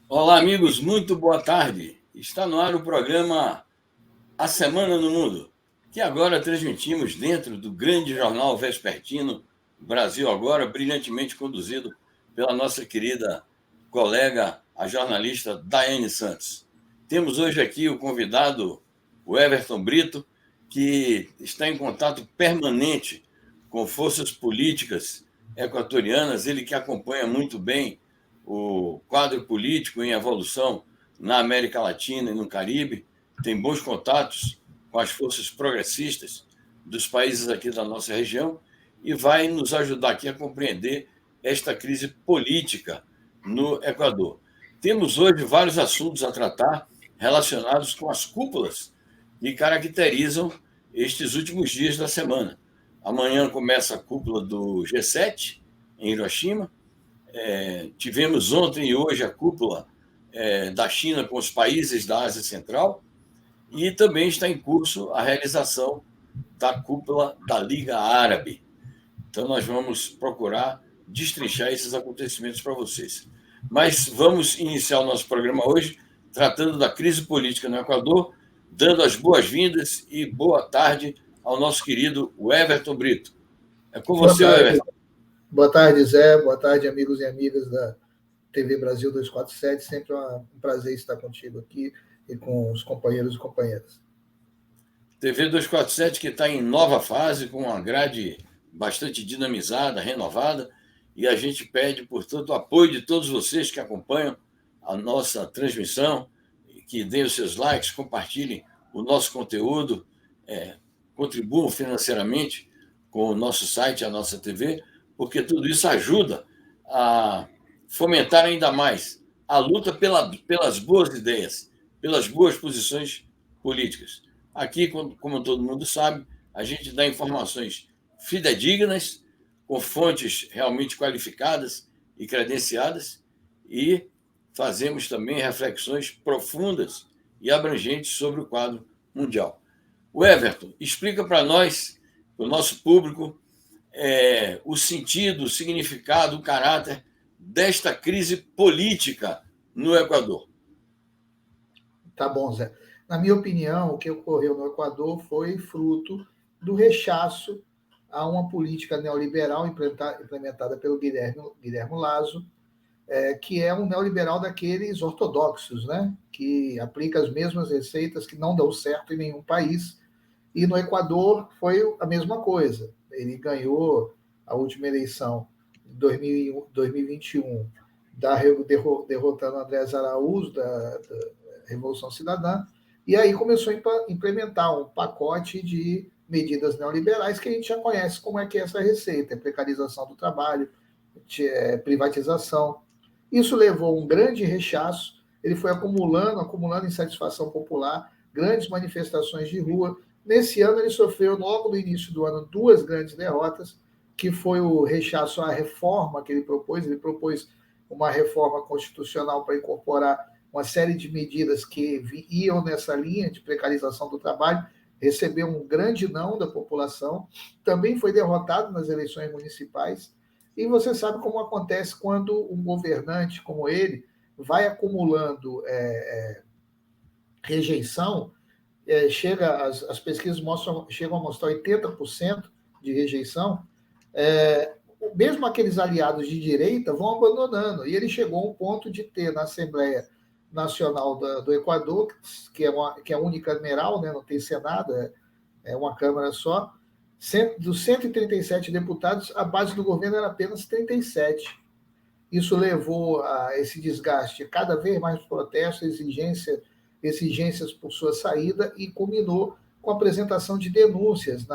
Olá, amigos, muito boa tarde. Está no ar o programa A Semana no Mundo, que agora transmitimos dentro do grande jornal vespertino Brasil Agora, brilhantemente conduzido pela nossa querida colega, a jornalista Daiane Santos. Temos hoje aqui o convidado, o Everton Brito, que está em contato permanente com forças políticas equatorianas, ele que acompanha muito bem o quadro político em evolução na América Latina e no Caribe, tem bons contatos com as forças progressistas dos países aqui da nossa região e vai nos ajudar aqui a compreender esta crise política no Equador. Temos hoje vários assuntos a tratar relacionados com as cúpulas que caracterizam estes últimos dias da semana. Amanhã começa a cúpula do G7 em Hiroshima. Tivemos ontem e hoje a cúpula da China com os países da Ásia Central e também está em curso a realização da cúpula da Liga Árabe. Então, nós vamos procurar destrinchar esses acontecimentos para vocês. Mas vamos iniciar o nosso programa hoje tratando da crise política no Equador, dando as boas-vindas e boa tarde ao nosso querido Everton Brito. É com Boa você, tarde. Everton. Boa tarde, Zé. Boa tarde, amigos e amigas da TV Brasil 247. Sempre um prazer estar contigo aqui e com os companheiros e companheiras. TV 247 que está em nova fase, com uma grade bastante dinamizada, renovada, e a gente pede, portanto, o apoio de todos vocês que acompanham a nossa transmissão, que deem os seus likes, compartilhem o nosso conteúdo, contribuam financeiramente com o nosso site, a nossa TV, porque tudo isso ajuda a fomentar ainda mais a luta pelas boas ideias, pelas boas posições políticas. Aqui, como todo mundo sabe, a gente dá informações fidedignas, com fontes realmente qualificadas e credenciadas, e fazemos também reflexões profundas e abrangentes sobre o quadro mundial. O Everton, explica para nós, para o nosso público, o sentido, o significado, o caráter desta crise política no Equador. Tá bom, Zé. Na minha opinião, o que ocorreu no Equador foi fruto do rechaço a uma política neoliberal implementada pelo Guilherme Lasso, que é um neoliberal daqueles ortodoxos, né? Que aplica as mesmas receitas que não dão certo em nenhum país. E no Equador foi a mesma coisa. Ele ganhou a última eleição em 2021, derrotando Andrés Araújo, da Revolução Cidadã, e aí começou a implementar um pacote de medidas neoliberais que a gente já conhece como é que é essa receita: precarização do trabalho, privatização. Isso levou a um grande rechaço, ele foi acumulando insatisfação popular, grandes manifestações de rua. Nesse ano, ele sofreu, logo no início do ano, duas grandes derrotas, que foi o rechaço à reforma que ele propôs. Ele propôs uma reforma constitucional para incorporar uma série de medidas que iam nessa linha de precarização do trabalho, recebeu um grande não da população, também foi derrotado nas eleições municipais. E você sabe como acontece quando um governante como ele vai acumulando rejeição. As pesquisas chegam a mostrar 80% de rejeição. Mesmo aqueles aliados de direita vão abandonando. E ele chegou a um ponto de ter na Assembleia Nacional do Equador, que é unicameral, né, não tem Senado, é uma Câmara só. Dos 137 deputados, a base do governo era apenas 37. Isso levou a esse desgaste, cada vez mais protestos, exigências por sua saída, e culminou com a apresentação de denúncias,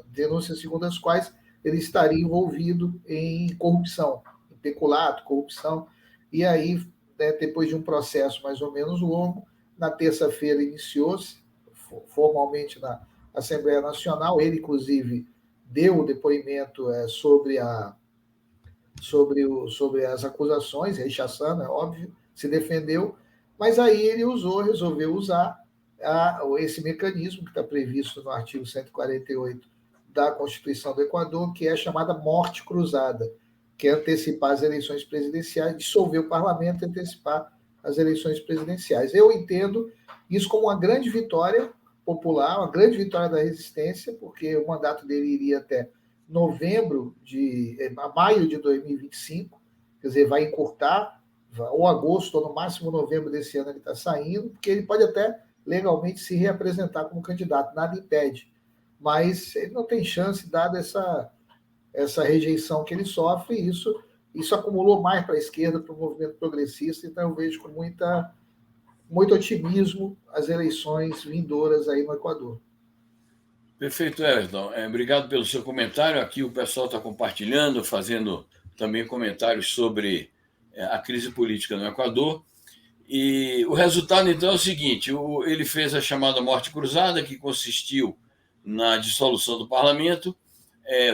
denúncias segundo as quais ele estaria envolvido em corrupção, em peculato, corrupção. E aí, depois de um processo mais ou menos longo, na terça-feira iniciou-se formalmente na Assembleia Nacional. Ele, inclusive, deu o depoimento sobre as acusações, rechaçando, é óbvio, se defendeu, mas aí ele resolveu usar esse mecanismo que está previsto no artigo 148 da Constituição do Equador, que é a chamada morte cruzada, que é antecipar as eleições presidenciais, dissolver o parlamento e antecipar as eleições presidenciais. Eu entendo isso como uma grande vitória popular, uma grande vitória da resistência, porque o mandato dele iria até maio de 2025, quer dizer, vai encurtar, ou agosto, ou no máximo novembro desse ano ele está saindo, porque ele pode até legalmente se reapresentar como candidato, nada impede. Mas ele não tem chance, dada essa rejeição que ele sofre, e isso acumulou mais para a esquerda, para o movimento progressista, então eu vejo com muito otimismo as eleições vindouras aí no Equador. Perfeito, Everton. Obrigado pelo seu comentário. Aqui o pessoal está compartilhando, fazendo também comentários sobre a crise política no Equador. E o resultado, então, é o seguinte: ele fez a chamada morte cruzada, que consistiu na dissolução do parlamento.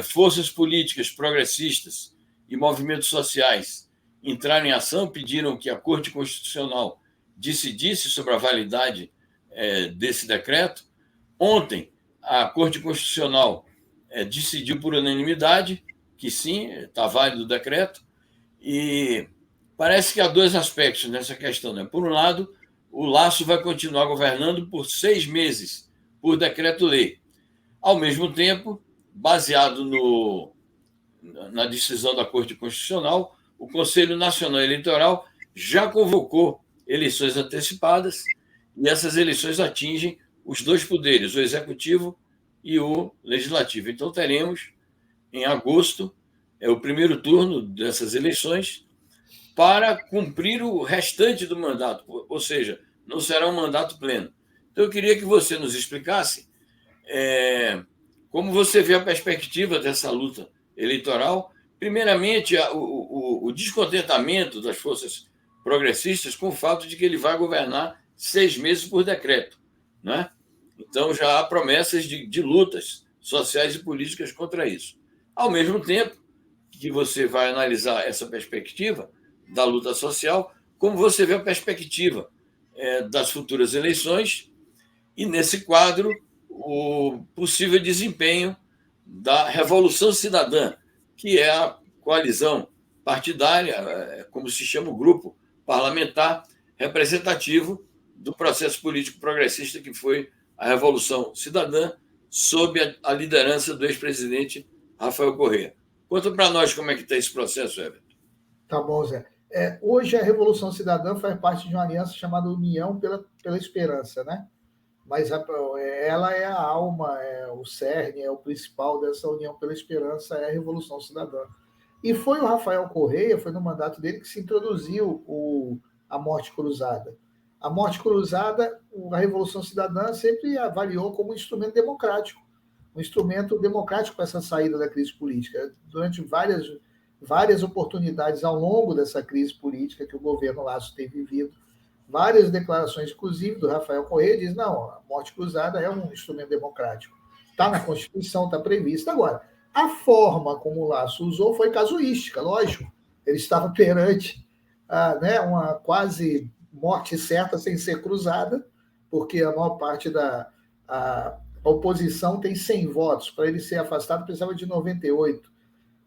Forças políticas progressistas e movimentos sociais entraram em ação, pediram que a Corte Constitucional decidisse sobre a validade desse decreto. Ontem, a Corte Constitucional decidiu por unanimidade que sim, está válido o decreto, e parece que há dois aspectos nessa questão, né? Por um lado, o Lasso vai continuar governando por 6 meses, por decreto-lei. Ao mesmo tempo, baseado na decisão da Corte Constitucional, o Conselho Nacional Eleitoral já convocou eleições antecipadas, e essas eleições atingem os dois poderes, o executivo e o legislativo. Então, teremos, em agosto, o primeiro turno dessas eleições para cumprir o restante do mandato, ou seja, não será um mandato pleno. Então, eu queria que você nos explicasse como você vê a perspectiva dessa luta eleitoral. Primeiramente, o descontentamento das forças progressistas com o fato de que ele vai governar 6 meses por decreto, né? Então, já há promessas de lutas sociais e políticas contra isso. Ao mesmo tempo que você vai analisar essa perspectiva da luta social, como você vê a perspectiva das futuras eleições e, nesse quadro, o possível desempenho da Revolução Cidadã, que é a coalizão partidária, como se chama o grupo parlamentar representativo do processo político progressista que foi a Revolução Cidadã, sob a liderança do ex-presidente Rafael Correa. Conta para nós como é que está esse processo, Everton. Tá bom, Zé. Hoje a Revolução Cidadã faz parte de uma aliança chamada União pela Esperança, né? Mas ela é a alma, é o cerne, é o principal dessa União pela Esperança, é a Revolução Cidadã. E foi o Rafael Correa, foi no mandato dele que se introduziu a morte cruzada. A morte cruzada, a Revolução Cidadã sempre avaliou como um instrumento democrático para essa saída da crise política. Durante várias oportunidades ao longo dessa crise política que o governo Lasso tem vivido, várias declarações, inclusive do Rafael Correa, diz não, a morte cruzada é um instrumento democrático. Está na Constituição, está prevista. Agora, a forma como o Lasso usou foi casuística, lógico. Ele estava perante uma quase morte certa sem ser cruzada, porque a maior parte da oposição tem 100 votos. Para ele ser afastado, precisava de 98.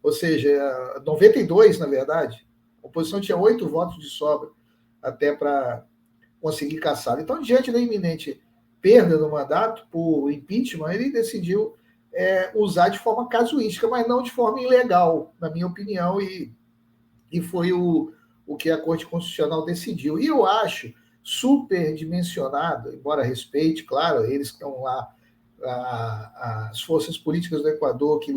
Ou seja, 92, na verdade. A oposição tinha 8 votos de sobra até para conseguir caçá-lo. Então, diante da iminente perda do mandato por impeachment, ele decidiu usar de forma casuística, mas não de forma ilegal, na minha opinião, e foi o que a Corte Constitucional decidiu. E eu acho superdimensionado, embora respeite, claro, eles que estão lá, as forças políticas do Equador, que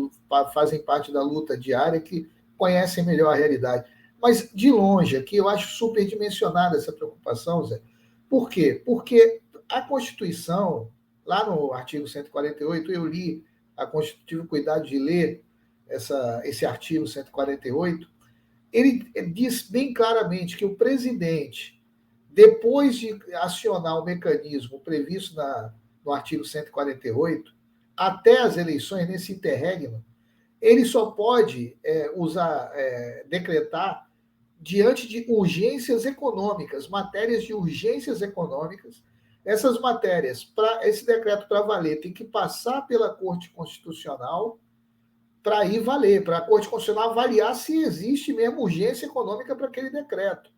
fazem parte da luta diária, que conhecem melhor a realidade. Mas, de longe, aqui eu acho superdimensionada essa preocupação, Zé. Por quê? Porque a Constituição, lá no artigo 148, eu tive o cuidado de ler esse artigo 148, ele diz bem claramente que o presidente, depois de acionar o mecanismo previsto no artigo 148, até as eleições, nesse interregno, ele só pode decretar diante de urgências econômicas, matérias de urgências econômicas. Essas matérias, para esse decreto para valer, tem que passar pela Corte Constitucional para ir valer, para a Corte Constitucional avaliar se existe mesmo urgência econômica para aquele decreto.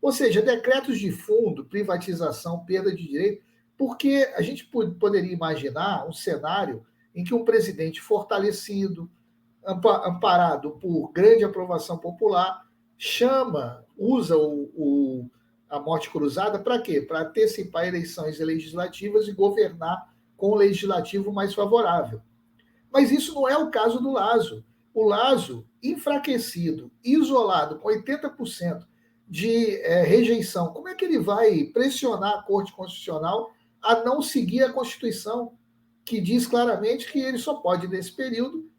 Ou seja, decretos de fundo, privatização, perda de direito, porque a gente poderia imaginar um cenário em que um presidente fortalecido, amparado por grande aprovação popular, usa a morte cruzada para quê? Para antecipar eleições legislativas e governar com o legislativo mais favorável. Mas isso não é o caso do Lasso. O Lasso, enfraquecido, isolado, com 80% de rejeição, como é que ele vai pressionar a Corte Constitucional a não seguir a Constituição, que diz claramente que ele só pode, nesse período,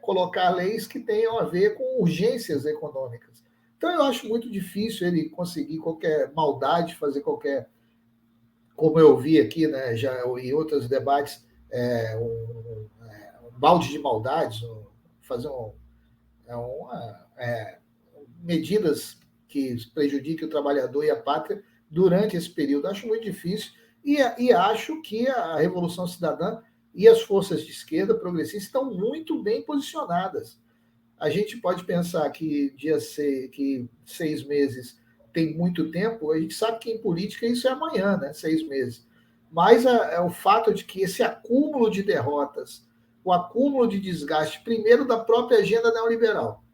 colocar leis que tenham a ver com urgências econômicas. Então, eu acho muito difícil ele conseguir qualquer maldade, fazer qualquer... Como eu vi aqui, né, já em outros debates, um balde de maldades, fazer medidas que prejudiquem o trabalhador e a pátria durante esse período. Acho muito difícil e acho que a Revolução Cidadã e as forças de esquerda progressistas estão muito bem posicionadas. A gente pode pensar que que 6 meses tem muito tempo, a gente sabe que em política isso é amanhã, né? 6 meses. Mas o fato de que esse acúmulo de derrotas, o acúmulo de desgaste, primeiro da própria agenda neoliberal,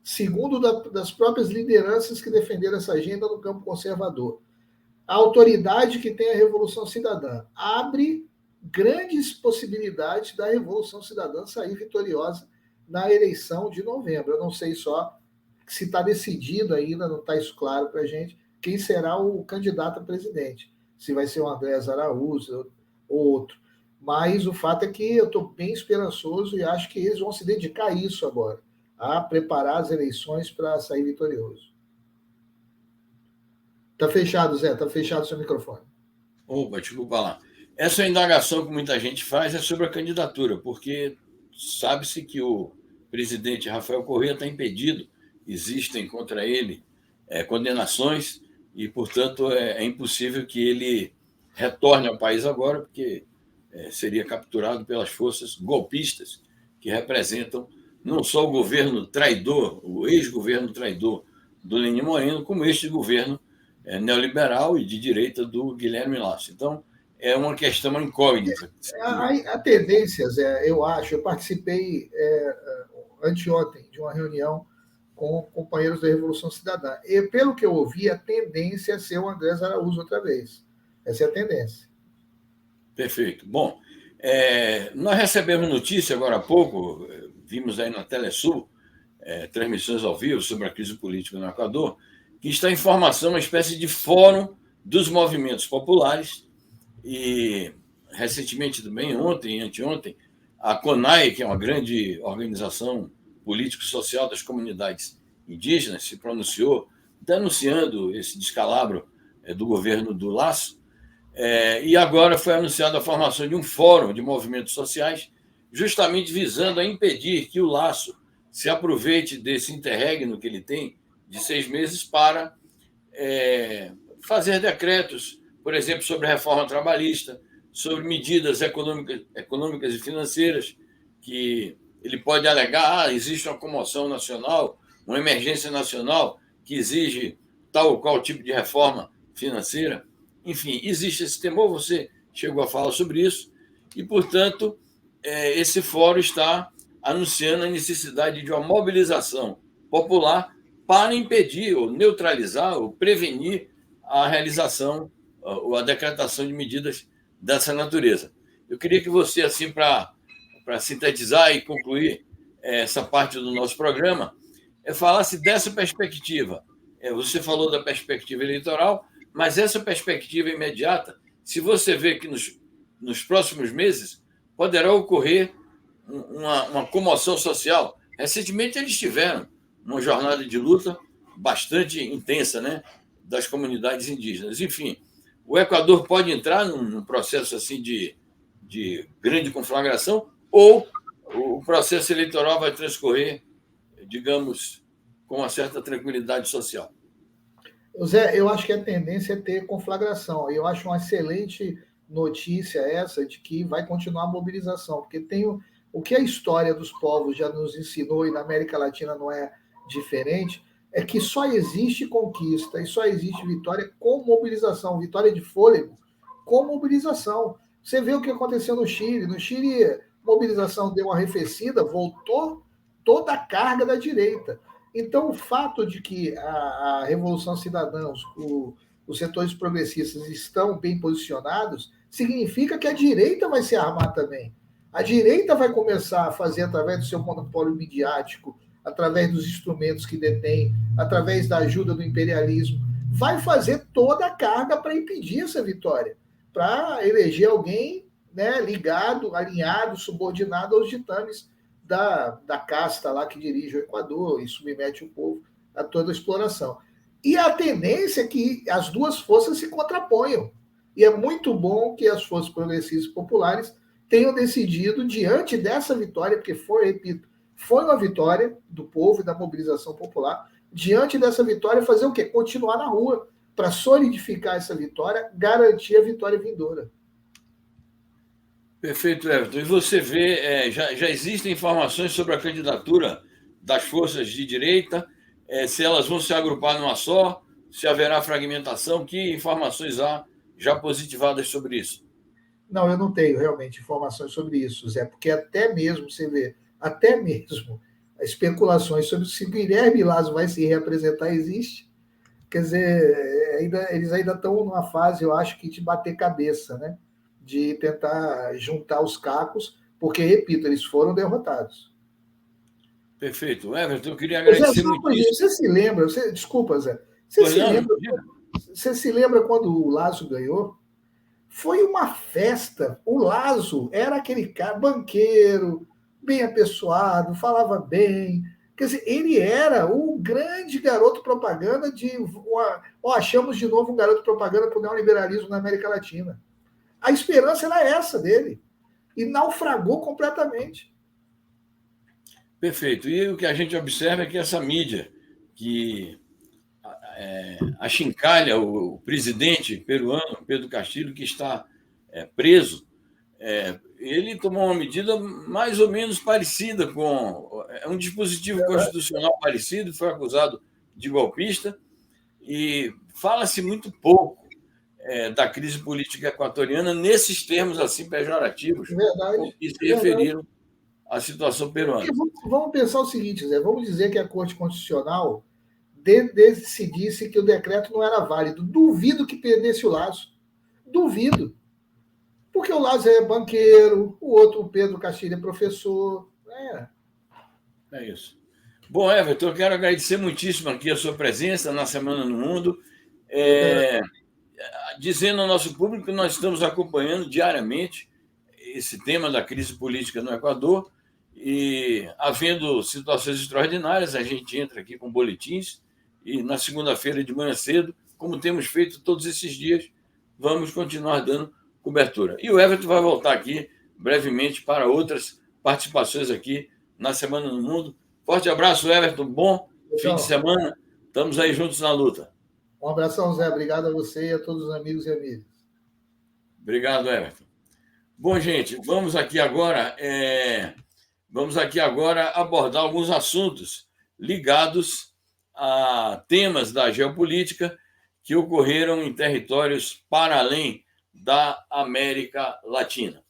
segundo das próprias lideranças que defenderam essa agenda no campo conservador, a autoridade que tem a Revolução Cidadã abre grandes possibilidades da Revolução Cidadã sair vitoriosa na eleição de novembro. Eu não sei só se está decidido ainda, não está isso claro para a gente, quem será o candidato a presidente. Se vai ser o Andrés Araújo ou outro. Mas o fato é que eu estou bem esperançoso e acho que eles vão se dedicar a isso agora, a preparar as eleições para sair vitorioso. Está fechado, Zé, está fechado o seu microfone. Opa, desculpa lá. Essa indagação que muita gente faz é sobre a candidatura, porque sabe-se que o presidente Rafael Correa está impedido, existem contra ele condenações e, portanto, é impossível que ele retorne ao país agora, porque seria capturado pelas forças golpistas que representam não só o governo traidor, o ex-governo traidor do Lenin Moreno, como este governo neoliberal e de direita do Guilherme Lasso. Então, é uma questão incógnita. A tendência, Zé, eu acho, eu participei anteontem de uma reunião com companheiros da Revolução Cidadã. E, pelo que eu ouvi, a tendência é ser o Andrés Araújo outra vez. Essa é a tendência. Perfeito. Bom, nós recebemos notícia agora há pouco, vimos aí na Telesul, transmissões ao vivo sobre a crise política no Equador, que está em formação uma espécie de fórum dos movimentos populares e, recentemente também, ontem e anteontem, a CONAI, que é uma grande organização político-social das comunidades indígenas, se pronunciou denunciando esse descalabro do governo do Lasso, e agora foi anunciada a formação de um fórum de movimentos sociais, justamente visando a impedir que o Lasso se aproveite desse interregno que ele tem de 6 meses para fazer decretos, por exemplo, sobre a reforma trabalhista, sobre medidas econômicas e financeiras, que ele pode alegar, existe uma comoção nacional, uma emergência nacional que exige tal ou qual tipo de reforma financeira. Enfim, existe esse temor, você chegou a falar sobre isso, e, portanto, esse fórum está anunciando a necessidade de uma mobilização popular para impedir, ou neutralizar, ou prevenir a realização ou a decretação de medidas dessa natureza. Eu queria que você, assim, para sintetizar e concluir essa parte do nosso programa, falasse dessa perspectiva. Você falou da perspectiva eleitoral, mas essa perspectiva imediata, se você vê que nos próximos meses poderá ocorrer uma comoção social. Recentemente eles tiveram uma jornada de luta bastante intensa, né, das comunidades indígenas. Enfim, o Equador pode entrar num processo assim de grande conflagração, ou o processo eleitoral vai transcorrer, digamos, com uma certa tranquilidade social. Zé, eu acho que a tendência é ter conflagração. Eu acho uma excelente notícia essa de que vai continuar a mobilização, porque tem o que a história dos povos já nos ensinou, e na América Latina não é diferente, é que só existe conquista e só existe vitória com mobilização, vitória de fôlego com mobilização. Você vê o que aconteceu no Chile. No Chile, a mobilização deu uma arrefecida, voltou toda a carga da direita. Então, o fato de que a Revolução Cidadã, os setores progressistas estão bem posicionados, significa que a direita vai se armar também. A direita vai começar a fazer, através do seu monopólio midiático, através dos instrumentos que detém, através da ajuda do imperialismo, vai fazer toda a carga para impedir essa vitória, para eleger alguém, né, ligado, alinhado, subordinado aos ditames da casta lá que dirige o Equador e submete o povo a toda a exploração. E a tendência é que as duas forças se contraponham. E é muito bom que as forças progressistas populares tenham decidido, diante dessa vitória, porque foi, repito, foi uma vitória do povo e da mobilização popular, diante dessa vitória, fazer o quê? Continuar na rua, para solidificar essa vitória, garantir a vitória vindoura. Perfeito, Everton. E você vê, já existem informações sobre a candidatura das forças de direita, se elas vão se agrupar numa só, se haverá fragmentação, que informações há já positivadas sobre isso? Não, eu não tenho realmente informações sobre isso, Zé, porque até mesmo, você vê, até mesmo especulações sobre se Guilherme Lasso vai se reapresentar existe. Quer dizer, eles ainda estão numa fase, eu acho, que de bater cabeça, né? De tentar juntar os cacos, porque, repito, eles foram derrotados. Perfeito. Everton, eu queria Zé, agradecer muitíssimo. você se lembra, desculpa, Zé, você se lembra quando o Lasso ganhou? Foi uma festa. O Lasso era aquele cara, banqueiro, bem apessoado, falava bem. Quer dizer, ele era o grande garoto propaganda de. Ó, achamos de novo um garoto propaganda para o neoliberalismo na América Latina. A esperança era essa dele. E naufragou completamente. Perfeito. E o que a gente observa é que essa mídia que achincalha o presidente peruano, Pedro Castilho, que está preso, ele tomou uma medida mais ou menos parecida com um dispositivo constitucional parecido, foi acusado de golpista, e fala-se muito pouco da crise política equatoriana nesses termos assim pejorativos, com que se referiram à situação peruana. Vamos pensar o seguinte, Zé, vamos dizer que a Corte Constitucional decidisse que o decreto não era válido. Duvido que perdesse o Lasso. Duvido. Porque o Lasso é banqueiro, o outro, o Pedro Castilho, é professor. É isso. Bom, Everton, eu quero agradecer muitíssimo aqui a sua presença na Semana no Mundo, dizendo ao nosso público que nós estamos acompanhando diariamente esse tema da crise política no Equador e, havendo situações extraordinárias, a gente entra aqui com boletins e, na segunda-feira de manhã cedo, como temos feito todos esses dias, vamos continuar dando cobertura. E o Everton vai voltar aqui brevemente para outras participações aqui na Semana no Mundo. Forte abraço, Everton. Bom fim de semana. Estamos aí juntos na luta. Um abração, Zé. Obrigado a você e a todos os amigos e amigas. Obrigado, Everton. Bom, gente, vamos aqui agora abordar alguns assuntos ligados a temas da geopolítica que ocorreram em territórios para além da América Latina.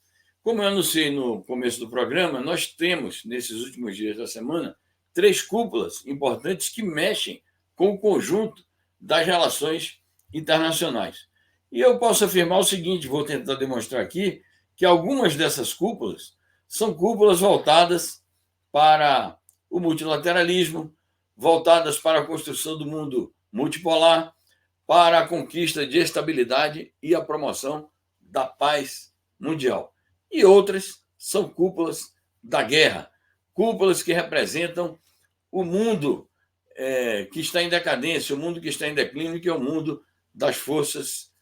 Como eu anunciei no começo do programa, nós temos, nesses últimos dias da semana, 3 cúpulas importantes que mexem com o conjunto das relações internacionais. E eu posso afirmar o seguinte, vou tentar demonstrar aqui, que algumas dessas cúpulas são cúpulas voltadas para o multilateralismo, voltadas para a construção do mundo multipolar, para a conquista de estabilidade e a promoção da paz mundial. E outras são cúpulas da guerra, cúpulas que representam o mundo que está em decadência, o mundo que está em declínio, que é o mundo das forças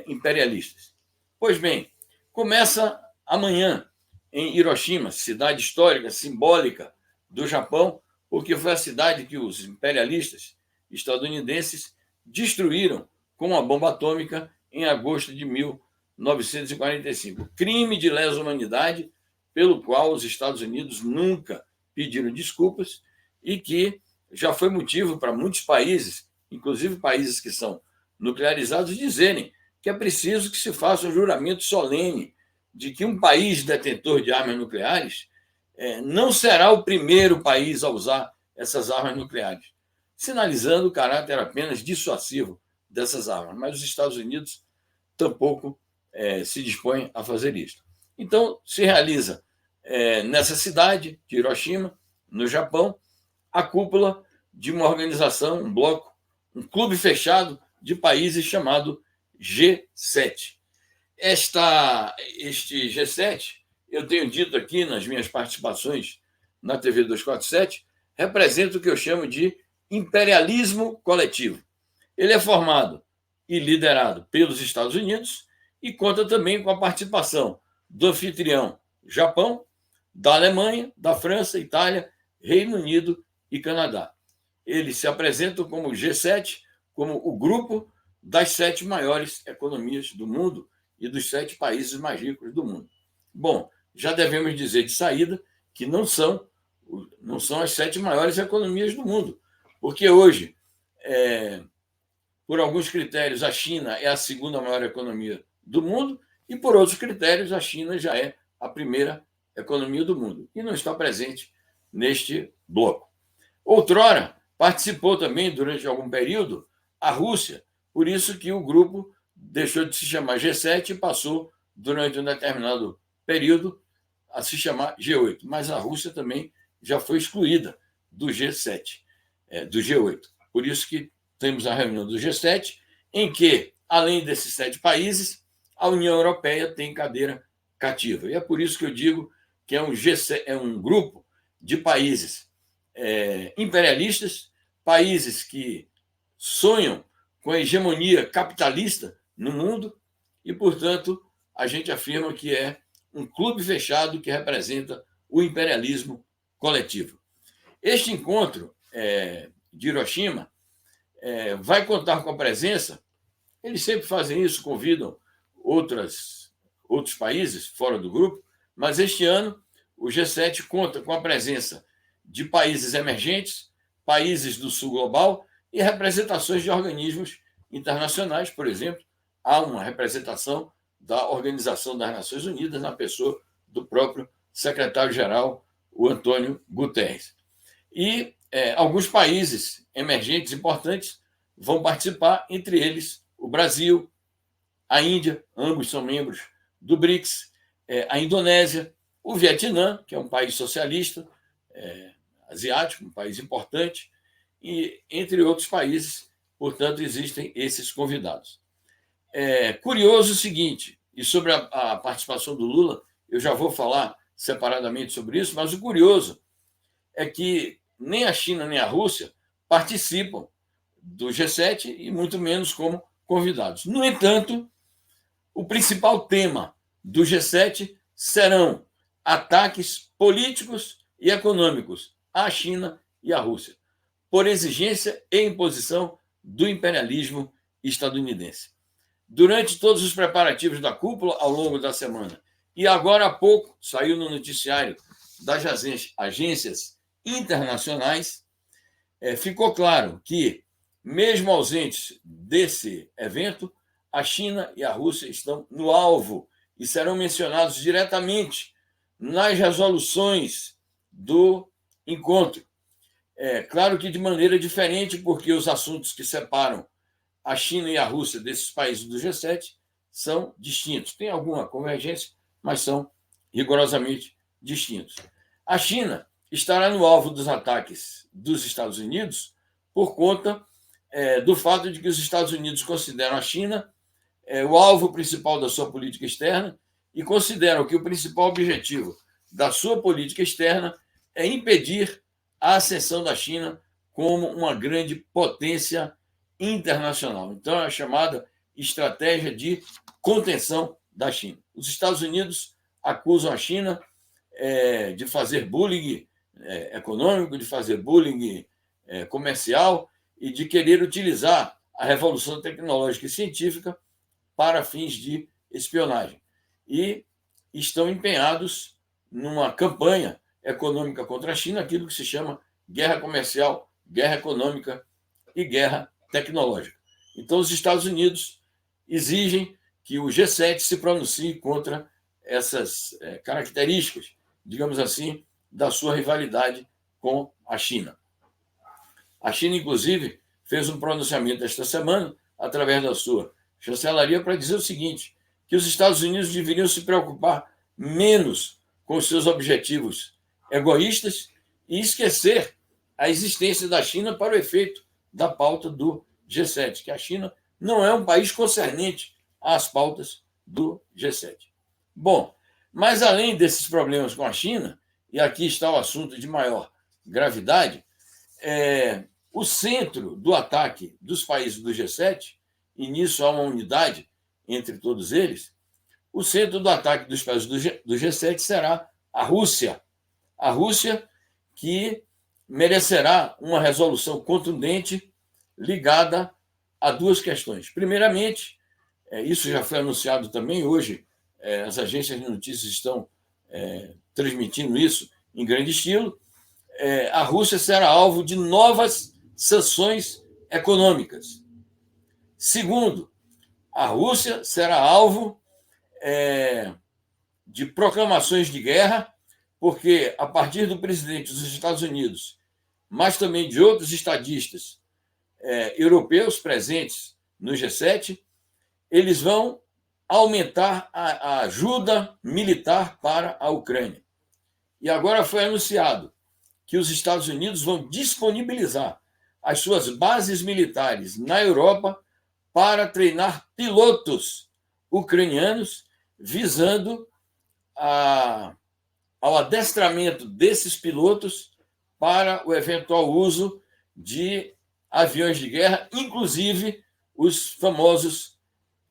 imperialistas. Pois bem, começa amanhã em Hiroshima, cidade histórica, simbólica do Japão, porque foi a cidade que os imperialistas estadunidenses destruíram com uma bomba atômica em agosto de 1945. Crime de lesa humanidade pelo qual os Estados Unidos nunca pediram desculpas e que já foi motivo para muitos países, inclusive países que são nuclearizados, dizerem que é preciso que se faça um juramento solene de que um país detentor de armas nucleares não será o primeiro país a usar essas armas nucleares, sinalizando o caráter apenas dissuasivo dessas armas. Mas os Estados Unidos tampouco se dispõem a fazer isso. Então, se realiza nessa cidade de Hiroshima, no Japão, a cúpula de uma organização, um bloco, um clube fechado de países chamado G7. Este G7, eu tenho dito aqui nas minhas participações na TV 247, representa o que eu chamo de imperialismo coletivo. Ele é formado e liderado pelos Estados Unidos e conta também com a participação do anfitrião Japão, da Alemanha, da França, Itália, Reino Unido e Canadá. Eles se apresentam como G7, como o grupo das 7 maiores economias do mundo e dos 7 países mais ricos do mundo. Bom, já devemos dizer de saída que não são as 7 maiores economias do mundo, porque hoje, por alguns critérios, a China é a segunda maior economia do mundo e, por outros critérios, a China já é a primeira economia do mundo e não está presente neste bloco. Outrora, participou também, durante algum período, a Rússia, por isso que o grupo deixou de se chamar G7 e passou, durante um determinado período, a se chamar G8. Mas a Rússia também já foi excluída do G7, do G8. Por isso que temos a reunião do G7, em que, além desses 7 países, a União Europeia tem cadeira cativa. E é por isso que eu digo que é um grupo de países imperialistas, países que sonham com a hegemonia capitalista no mundo e, portanto, a gente afirma que é um clube fechado que representa o imperialismo coletivo. Este encontro de Hiroshima vai contar com a presença, eles sempre fazem isso, convidam outros países fora do grupo, mas este ano o G7 conta com a presença de países emergentes, países do sul global e representações de organismos internacionais. Por exemplo, há uma representação da Organização das Nações Unidas na pessoa do próprio secretário-geral, o Antônio Guterres. E alguns países emergentes importantes vão participar, entre eles o Brasil, a Índia, ambos são membros do BRICS, a Indonésia, o Vietnã, que é um país socialista, asiático, um país importante, e entre outros países, portanto, existem esses convidados. Curioso o seguinte, e sobre a participação do Lula, eu já vou falar separadamente sobre isso, mas o curioso é que nem a China nem a Rússia participam do G7 e muito menos como convidados. No entanto, o principal tema do G7 serão ataques políticos e econômicos à China e à Rússia, por exigência e imposição do imperialismo estadunidense. Durante todos os preparativos da cúpula ao longo da semana, e agora há pouco saiu no noticiário das agências internacionais, ficou claro que, mesmo ausentes desse evento, a China e a Rússia estão no alvo e serão mencionados diretamente nas resoluções do encontro. Claro que de maneira diferente, porque os assuntos que separam a China e a Rússia desses países do G7 são distintos. Tem alguma convergência, mas são rigorosamente distintos. A China estará no alvo dos ataques dos Estados Unidos por conta do fato de que os Estados Unidos consideram a China o alvo principal da sua política externa e consideram que o principal objetivo da sua política externa é impedir a ascensão da China como uma grande potência internacional. Então, é a chamada estratégia de contenção da China. Os Estados Unidos acusam a China de fazer bullying econômico, de fazer bullying comercial e de querer utilizar a revolução tecnológica e científica para fins de espionagem. E estão empenhados numa campanha econômica contra a China, aquilo que se chama guerra comercial guerra econômica e guerra tecnológica. Então, os Estados Unidos exigem que o G7 se pronuncie contra essas características, digamos assim, da sua rivalidade com a China. A China, inclusive, fez um pronunciamento esta semana, através da sua chancelaria, para dizer o seguinte, que os Estados Unidos deveriam se preocupar menos com os seus objetivos egoístas e esquecer a existência da China para o efeito da pauta do G7, que a China não é um país concernente às pautas do G7. Bom, mas além desses problemas com a China, e aqui está o assunto de maior gravidade, o centro do ataque dos países do G7, e nisso há uma unidade entre todos eles, o centro do ataque dos países do G7 será a Rússia. A Rússia que merecerá uma resolução contundente ligada a duas questões. Primeiramente, isso já foi anunciado também hoje, as agências de notícias estão transmitindo isso em grande estilo, a Rússia será alvo de novas sanções econômicas. Segundo, a Rússia será alvo de proclamações de guerra, porque, a partir do presidente dos Estados Unidos, mas também de outros estadistas europeus presentes no G7, eles vão aumentar a ajuda militar para a Ucrânia. E agora foi anunciado que os Estados Unidos vão disponibilizar as suas bases militares na Europa para treinar pilotos ucranianos, visando ao adestramento desses pilotos para o eventual uso de aviões de guerra, inclusive os famosos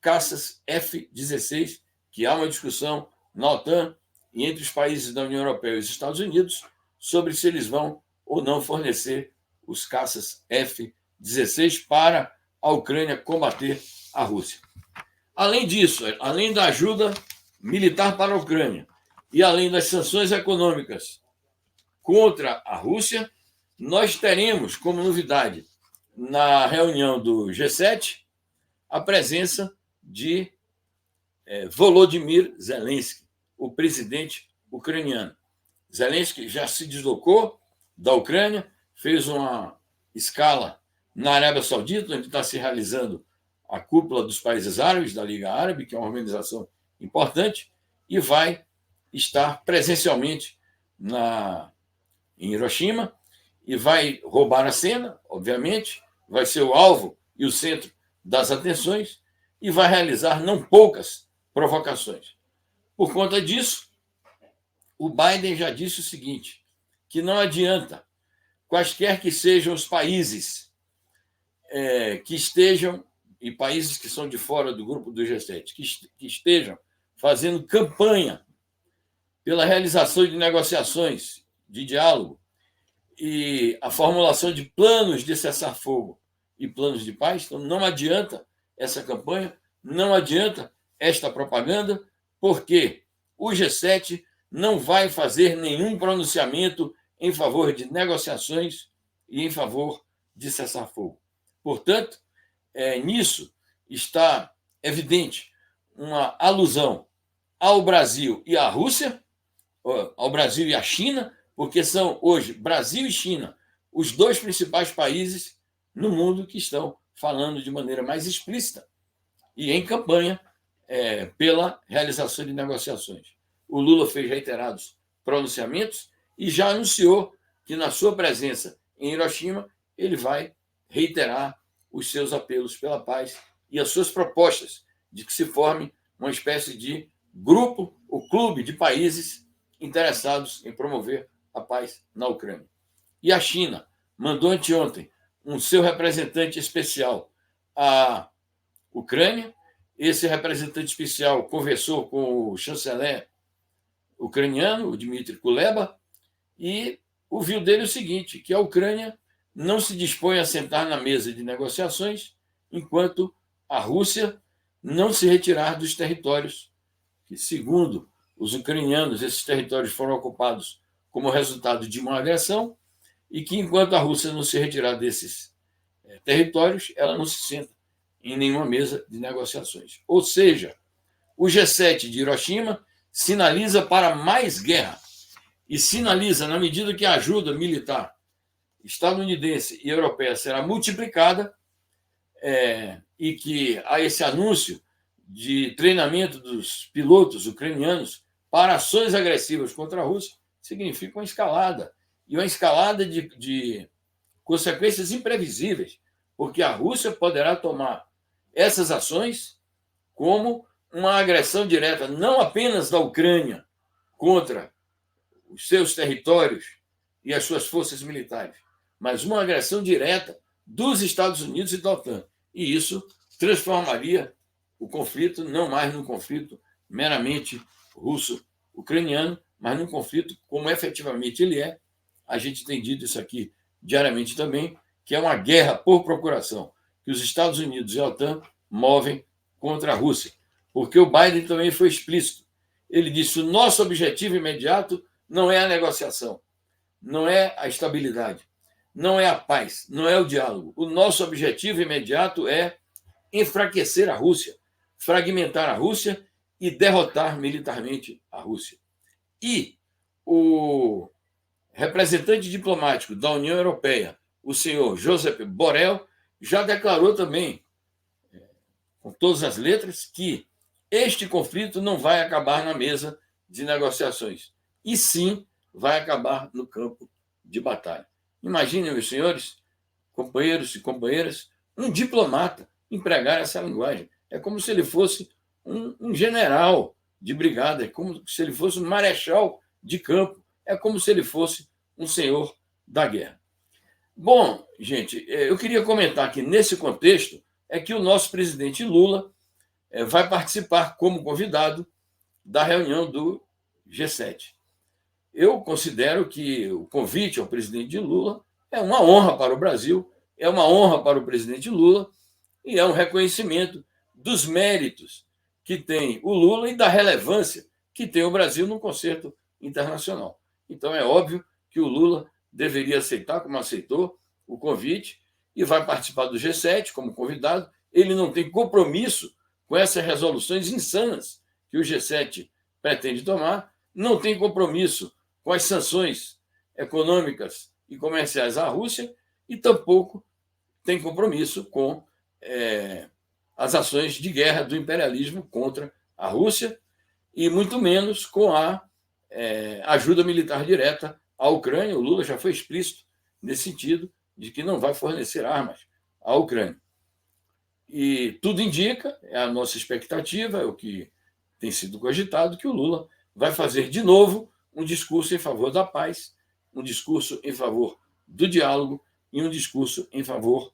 caças F-16, que há uma discussão na OTAN e entre os países da União Europeia e os Estados Unidos sobre se eles vão ou não fornecer os caças F-16 para a Ucrânia combater a Rússia. Além disso, além da ajuda militar para a Ucrânia e além das sanções econômicas contra a Rússia, nós teremos como novidade na reunião do G7 a presença de Volodymyr Zelensky, o presidente ucraniano. Zelensky já se deslocou da Ucrânia, fez uma escala na Arábia Saudita, onde está se realizando a cúpula dos países árabes, da Liga Árabe, que é uma organização importante, e vai estar presencialmente em Hiroshima, e vai roubar a cena, obviamente, vai ser o alvo e o centro das atenções, e vai realizar não poucas provocações. Por conta disso, o Biden já disse o seguinte, que não adianta, quaisquer que sejam os países que estejam, e países que são de fora do grupo do G7, que estejam fazendo campanha pela realização de negociações, de diálogo, e a formulação de planos de cessar-fogo e planos de paz. Então, não adianta essa campanha, não adianta esta propaganda, porque o G7 não vai fazer nenhum pronunciamento em favor de negociações e em favor de cessar-fogo. Portanto, nisso está evidente uma alusão ao Brasil e à Rússia, ao Brasil e à China, porque são hoje Brasil e China os dois principais países no mundo que estão falando de maneira mais explícita e em campanha pela realização de negociações. O Lula fez reiterados pronunciamentos e já anunciou que, na sua presença em Hiroshima, ele vai reiterar os seus apelos pela paz e as suas propostas de que se forme uma espécie de grupo, o clube de países interessados em promover a paz na Ucrânia. E a China mandou anteontem um seu representante especial à Ucrânia. Esse representante especial conversou com o chanceler ucraniano, o Dmitry Kuleba, e ouviu dele o seguinte, que a Ucrânia não se dispõe a sentar na mesa de negociações enquanto a Rússia não se retirar dos territórios que, segundo os ucranianos, esses territórios foram ocupados como resultado de uma agressão e que, enquanto a Rússia não se retirar desses territórios, ela não se senta em nenhuma mesa de negociações. Ou seja, o G7 de Hiroshima sinaliza para mais guerra e sinaliza, na medida que a ajuda militar estadunidense e europeia será multiplicada, e que há esse anúncio de treinamento dos pilotos ucranianos para ações agressivas contra a Rússia, significa uma escalada. E uma escalada de consequências imprevisíveis, porque a Rússia poderá tomar essas ações como uma agressão direta, não apenas da Ucrânia contra os seus territórios e as suas forças militares, mas uma agressão direta dos Estados Unidos e da OTAN. E isso transformaria o conflito não mais num conflito meramente russo-ucraniano, mas num conflito como efetivamente ele é. A gente tem dito isso aqui diariamente também, que é uma guerra por procuração que os Estados Unidos e a OTAN movem contra a Rússia. Porque o Biden também foi explícito. Ele disse: o nosso objetivo imediato não é a negociação, não é a estabilidade, não é a paz, não é o diálogo. O nosso objetivo imediato é enfraquecer a Rússia, fragmentar a Rússia e derrotar militarmente a Rússia. E o representante diplomático da União Europeia, o senhor Josep Borrell, já declarou também, com todas as letras, que este conflito não vai acabar na mesa de negociações, e sim vai acabar no campo de batalha. Imaginem, meus senhores, companheiros e companheiras, um diplomata empregar essa linguagem. É como se ele fosse um general de brigada, é como se ele fosse um marechal de campo, é como se ele fosse um senhor da guerra. Bom, gente, eu queria comentar que, nesse contexto, é que o nosso presidente Lula vai participar como convidado da reunião do G7. Eu considero que o convite ao presidente Lula é uma honra para o Brasil, é uma honra para o presidente Lula e é um reconhecimento dos méritos que tem o Lula e da relevância que tem o Brasil no concerto internacional. Então, é óbvio que o Lula deveria aceitar, como aceitou, o convite e vai participar do G7 como convidado. Ele não tem compromisso com essas resoluções insanas que o G7 pretende tomar, não tem compromisso com as sanções econômicas e comerciais à Rússia e tampouco tem compromisso com as ações de guerra do imperialismo contra a Rússia e muito menos com a ajuda militar direta à Ucrânia. O Lula já foi explícito nesse sentido, de que não vai fornecer armas à Ucrânia. E tudo indica, é a nossa expectativa, é o que tem sido cogitado, que o Lula vai fazer de novo um discurso em favor da paz, um discurso em favor do diálogo e um discurso em favor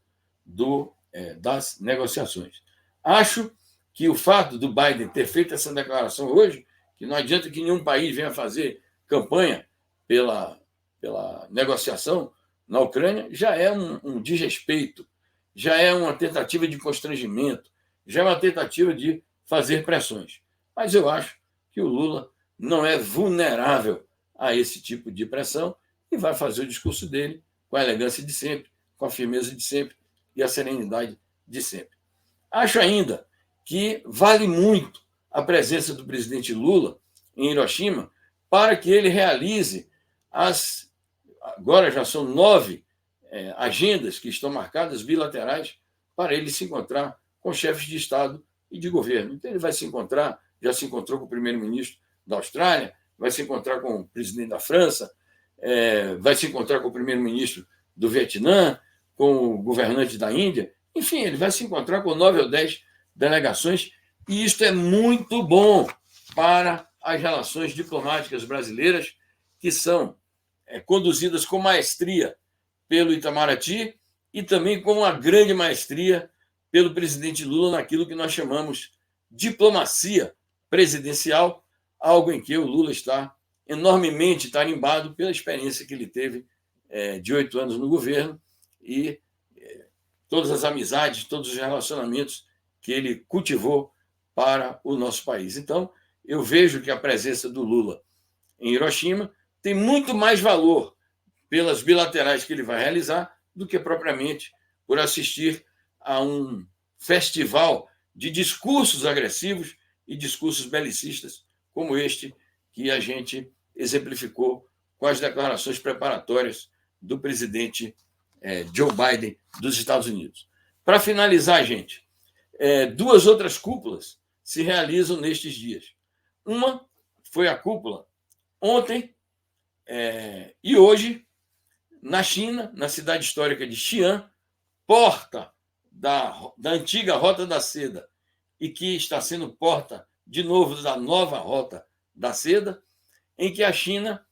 das negociações. Acho que o fato do Biden ter feito essa declaração hoje, que não adianta que nenhum país venha fazer campanha pela negociação na Ucrânia, já é um desrespeito, já é uma tentativa de constrangimento, já é uma tentativa de fazer pressões. Mas eu acho que o Lula não é vulnerável a esse tipo de pressão e vai fazer o discurso dele com a elegância de sempre, com a firmeza de sempre e a serenidade de sempre. Acho ainda que vale muito a presença do presidente Lula em Hiroshima para que ele realize agora já são 9 agendas que estão marcadas bilaterais para ele se encontrar com chefes de Estado e de governo. Então, ele vai se encontrar, já se encontrou com o primeiro-ministro da Austrália, vai se encontrar com o presidente da França, vai se encontrar com o primeiro-ministro do Vietnã, com o governante da Índia. Enfim, ele vai se encontrar com 9 ou 10 delegações, e isto é muito bom para as relações diplomáticas brasileiras, que são conduzidas com maestria pelo Itamaraty e também com uma grande maestria pelo presidente Lula naquilo que nós chamamos diplomacia presidencial, algo em que o Lula está enormemente tarimbado pela experiência que ele teve de 8 anos no governo e todas as amizades, todos os relacionamentos que ele cultivou para o nosso país. Então, eu vejo que a presença do Lula em Hiroshima tem muito mais valor pelas bilaterais que ele vai realizar do que propriamente por assistir a um festival de discursos agressivos e discursos belicistas como este que a gente exemplificou com as declarações preparatórias do presidente Joe Biden dos Estados Unidos. Para finalizar, gente, 2 outras cúpulas se realizam nestes dias. Uma foi a cúpula ontem e hoje, na China, na cidade histórica de Xi'an, porta da antiga Rota da Seda, e que está sendo porta, de novo, da nova Rota da Seda, em que a China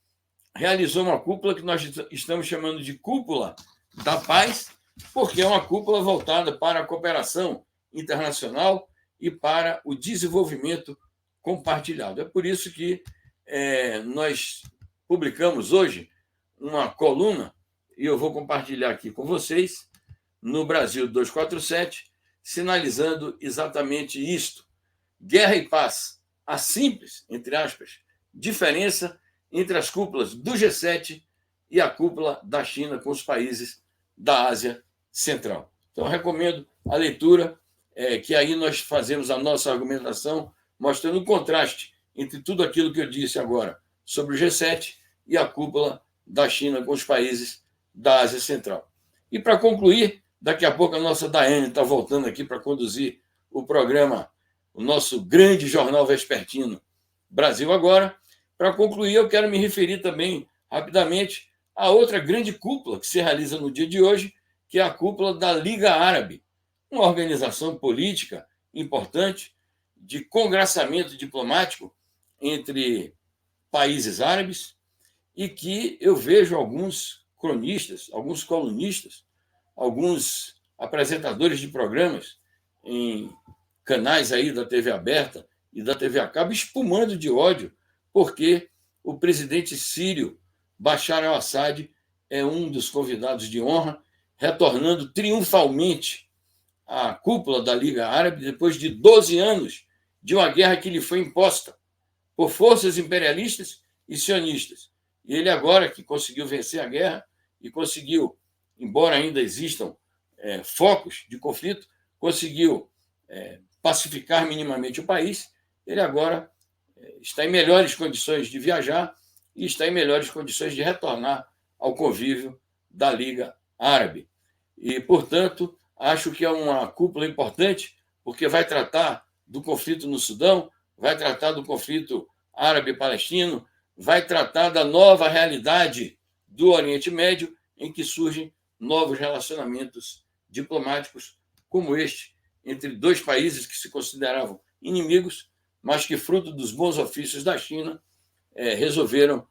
realizou uma cúpula que nós estamos chamando de Cúpula da Paz, porque é uma cúpula voltada para a cooperação internacional e para o desenvolvimento compartilhado. É por isso que nós publicamos hoje uma coluna, e eu vou compartilhar aqui com vocês, no Brasil 247, sinalizando exatamente isto. Guerra e paz, a simples, entre aspas, diferença entre as cúpulas do G7 e a cúpula da China com os países da Ásia Central. Então, eu recomendo a leitura, que aí nós fazemos a nossa argumentação, mostrando o contraste entre tudo aquilo que eu disse agora sobre o G7 e a cúpula da China com os países da Ásia Central. E, para concluir, daqui a pouco a nossa Daiane está voltando aqui para conduzir o programa, o nosso grande jornal vespertino Brasil Agora. Para concluir, eu quero me referir também rapidamente a outra grande cúpula que se realiza no dia de hoje, que é a cúpula da Liga Árabe, uma organização política importante de congraçamento diplomático entre países árabes e que eu vejo alguns cronistas, alguns colunistas, alguns apresentadores de programas em canais aí da TV aberta e da TV a cabo espumando de ódio porque o presidente sírio Bashar al-Assad é um dos convidados de honra, retornando triunfalmente à cúpula da Liga Árabe depois de 12 anos de uma guerra que lhe foi imposta por forças imperialistas e sionistas. E ele agora que conseguiu vencer a guerra e conseguiu, embora ainda existam focos de conflito, conseguiu pacificar minimamente o país, ele agora está em melhores condições de viajar e está em melhores condições de retornar ao convívio da Liga Árabe. E, portanto, acho que é uma cúpula importante, porque vai tratar do conflito no Sudão, vai tratar do conflito árabe-palestino, vai tratar da nova realidade do Oriente Médio, em que surgem novos relacionamentos diplomáticos como este, entre 2 países que se consideravam inimigos, mas que, fruto dos bons ofícios da China, resolveram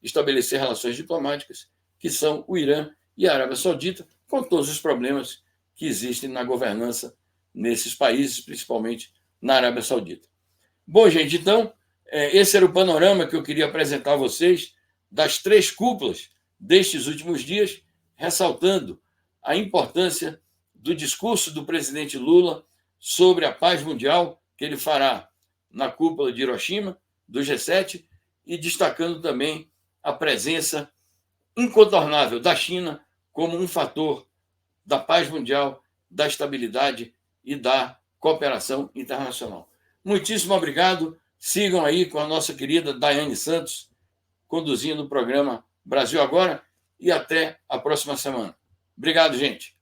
estabelecer relações diplomáticas, que são o Irã e a Arábia Saudita, com todos os problemas que existem na governança nesses países, principalmente na Arábia Saudita. Bom, gente, então, esse era o panorama que eu queria apresentar a vocês das 3 cúpulas destes últimos dias, ressaltando a importância do discurso do presidente Lula sobre a paz mundial que ele fará na cúpula de Hiroshima, do G7, e destacando também a presença incontornável da China como um fator da paz mundial, da estabilidade e da cooperação internacional. Muitíssimo obrigado. Sigam aí com a nossa querida Daiane Santos, conduzindo o programa Brasil Agora, e até a próxima semana. Obrigado, gente.